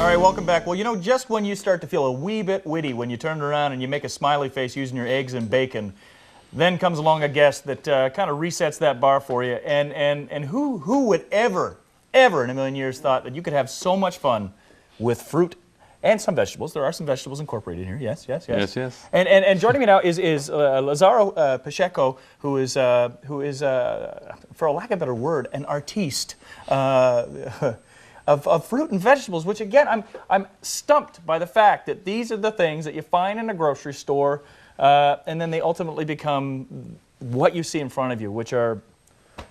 All right, welcome back. Well, you know, just when you start to feel a wee bit witty, when you turn around and you make a smiley face using your eggs and bacon, then comes along a guest that kind of resets that bar for you. And who would ever in a million years thought that you could have so much fun with fruit and some vegetables? There are some vegetables incorporated here. Yes. And joining me now is Lazaro Pacheco, who is for a lack of a better word, an artiste. Of fruit and vegetables, which again, I'm stumped by the fact that these are the things that you find in a grocery store, and then they ultimately become what you see in front of you, which are,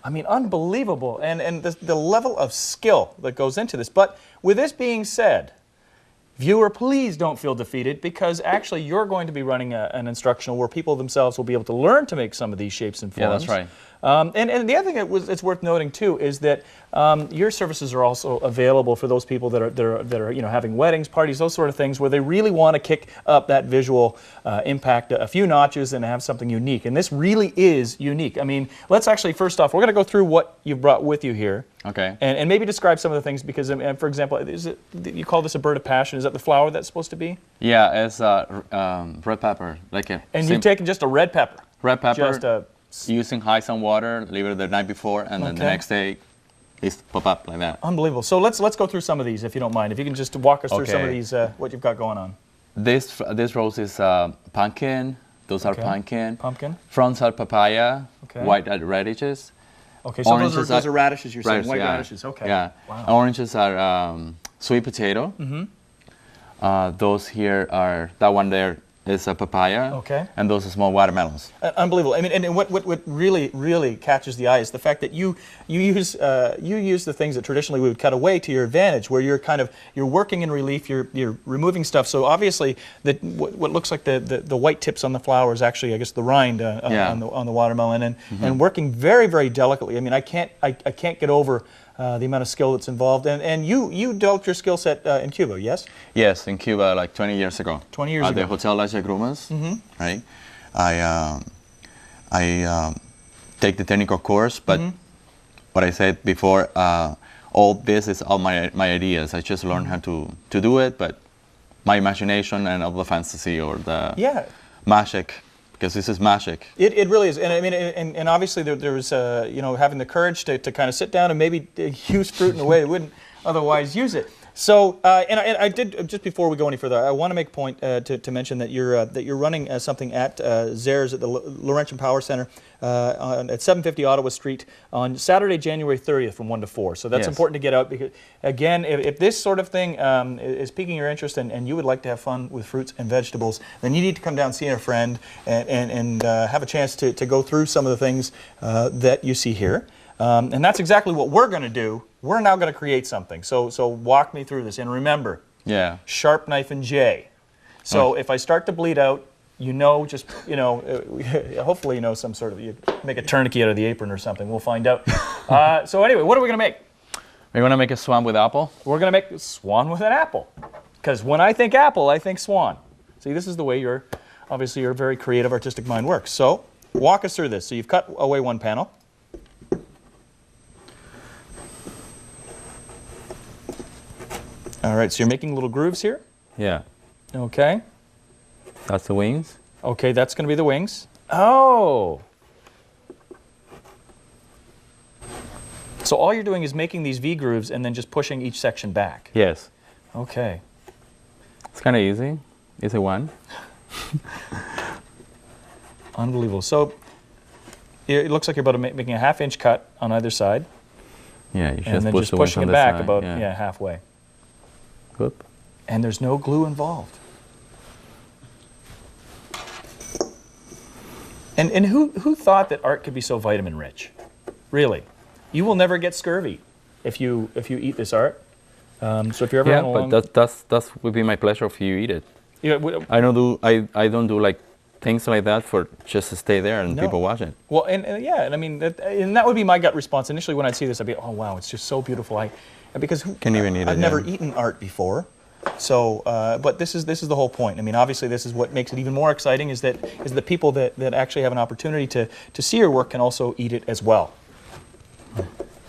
I mean, unbelievable, and the level of skill that goes into this. But with this being said, viewer, please don't feel defeated, because actually you're going to be running an instructional where people themselves will be able to learn to make some of these shapes and forms. Yeah, that's right. And the other thing it's worth noting too is that your services are also available for those people that are you know, having weddings, parties, those sort of things, where they really want to kick up that visual impact a few notches and have something unique. And this really is unique. I mean, let's actually first off, we're going to go through what you've brought with you here. Okay. And maybe describe some of the things, because for example, you call this a bird of passion? Is that the flower that's supposed to be? Yeah, it's red pepper, like a. And you've taken just a red pepper. Red pepper. Just a. Using high sun water, leave it the night before, and then the next day, it's pop up like that. Unbelievable. So let's go through some of these, if you don't mind. If you can just walk us through some of these, what you've got going on. This rose is pumpkin. Those are pumpkin. Pumpkin. Fronds are papaya. Okay. White radishes. Okay, so those are radishes. You're saying white radishes. Okay. Yeah. Wow. Oranges are sweet potato. Mm-hmm. Those here are that one there. Is a papaya, and those are small watermelons. Unbelievable. I mean, and what really catches the eye is the fact that you use the things that traditionally we would cut away to your advantage, where you're working in relief, you're removing stuff. So obviously, what looks like the white tips on the flower is actually, I guess, the rind on the watermelon, and working very delicately. I mean, I can't get over the amount of skill that's involved. And you developed your skill set in Cuba, yes? Yes, in Cuba, like 20 years ago. 20 years ago. At the Hotel Las Agrumas, right? I take the technical course, but what I said before, all this is all my ideas. I just learned how to do it, but my imagination and all the fantasy or the magic. Because this is magic. It really is, and I mean, and obviously there was you know, having the courage to kind of sit down and maybe use fruit in a way they wouldn't otherwise use it. So, and I did, just before we go any further, I want to make a point to mention that you're running something at Zares at the Laurentian Power Center at 750 Ottawa Street on Saturday, January 30th from 1 to 4. So that's important to get out, because, again, if this sort of thing is piquing your interest and you would like to have fun with fruits and vegetables, then you need to come down, see a friend, and have a chance to go through some of the things that you see here. And that's exactly what we're going to do. We're now going to create something. So walk me through this. And remember, sharp knife and J. So if I start to bleed out, you know, just, you know, hopefully you know some sort of, you make a tourniquet out of the apron or something. We'll find out. So anyway, what are we going to make? We're going to make a swan with apple. We're going to make a swan with an apple. Because when I think apple, I think swan. See, this is the way obviously your very creative, artistic mind works. So walk us through this. So you've cut away one panel. All right, so you're making little grooves here? Yeah. Okay. That's the wings. Okay, that's going to be the wings. Oh! So all you're doing is making these V grooves and then just pushing each section back? Yes. Okay. It's kind of easy. Easy one. Unbelievable. So it looks like you're about making a half-inch cut on either side. Yeah, you and then just pushing it back about halfway. Whoop. And there's no glue involved. And who thought that art could be so vitamin rich? Really, you will never get scurvy if you eat this art. So if you're ever but that would be my pleasure if you eat it. Yeah, I don't do like things like that for just to stay there and people watch it. Well, and I mean that would be my gut response initially when I'd see this. I'd be, oh wow, it's just so beautiful. Because I've never eaten art before, so but this is the whole point. I mean, obviously, this is what makes it even more exciting is the people that actually have an opportunity to see your work can also eat it as well.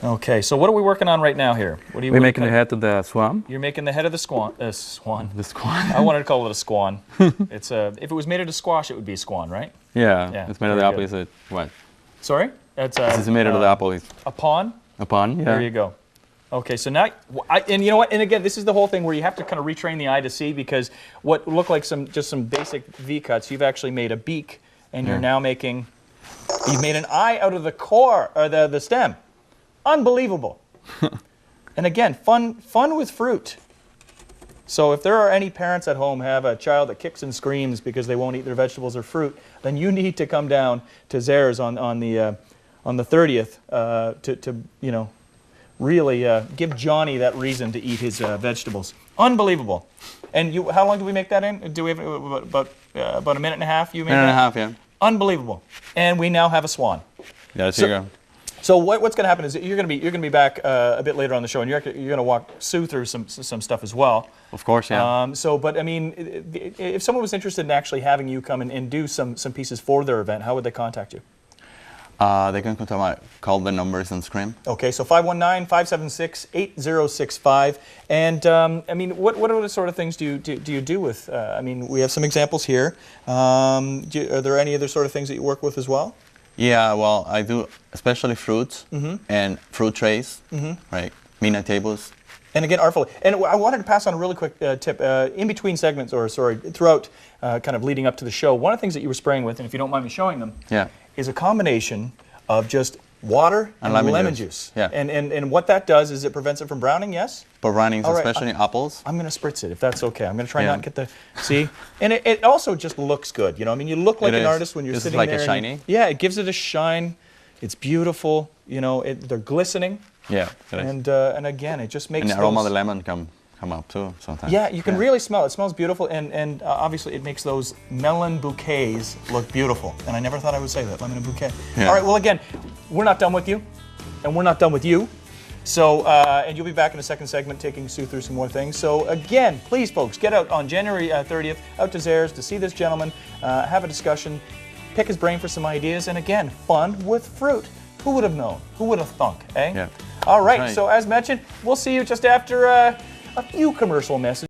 Okay, so what are we working on right now here? What are you? We're making the head of the swan. You're making the head of the swan. Swan. The swan. I wanted to call it a swan. It's a. If it was made out of squash, it would be a swan, right? Yeah, it's made of the very apple. Is it what? Sorry, it's a. This is made out of the apple. A pawn. A pawn. Yeah. There you go. Okay, so now, and you know what? And again, this is the whole thing where you have to kind of retrain the eye to see, because what look like just some basic V cuts, you've actually made a beak, and you're now making. You've made an eye out of the core or the stem. Unbelievable. And again, fun with fruit. So if there are any parents at home who have a child that kicks and screams because they won't eat their vegetables or fruit, then you need to come down to Zare's on the 30th to really give Johnny that reason to eat his vegetables. Unbelievable. And how long do we make that in? Do we have about a minute and a half? You made Minute and a that? half, yeah. Unbelievable. And we now have a swan. Yeah, there you go. So what's going to happen is you're going to be back a bit later on the show, and you're going to walk Sue through some stuff as well. Of course, yeah. But I mean, if someone was interested in actually having you come and do some pieces for their event, how would they contact you? They can call the numbers on screen. Okay, so 519-576-8065. And I mean, what other sort of things do you do with? I mean, we have some examples here. Are there any other sort of things that you work with as well? Yeah, well, I do especially fruits and fruit trays, right? Mina tables. And again, artfully. And I wanted to pass on a really quick tip. In between segments, throughout, kind of leading up to the show, one of the things that you were spraying with, and if you don't mind me showing them, is a combination of just water and lemon juice. Yeah. And what that does is it prevents it from browning, yes? But brownings, All right, especially apples. I'm going to spritz it, if that's okay. I'm going to try not get the... See? And it also just looks good, you know? I mean, you look like an artist when you're sitting there. This is like a shiny. Yeah, it gives it a shine. It's beautiful. You know, they're glistening. Yeah. And again, it just makes and the aroma of the lemon come up too sometimes. Yeah, you can really smell it. It smells beautiful, and obviously it makes those melon bouquets look beautiful. And I never thought I would say that, lemon bouquet. Yeah. All right, well again, we're not done with you, and we're not done with you. So, and you'll be back in the second segment taking Sue through some more things. So again, please folks, get out on January 30th, out to Zare's to see this gentleman, have a discussion, pick his brain for some ideas, and again, fun with fruit. Who would have known? Who would have thunk, eh? Yeah. All right, so as mentioned, we'll see you just after a few commercial messages.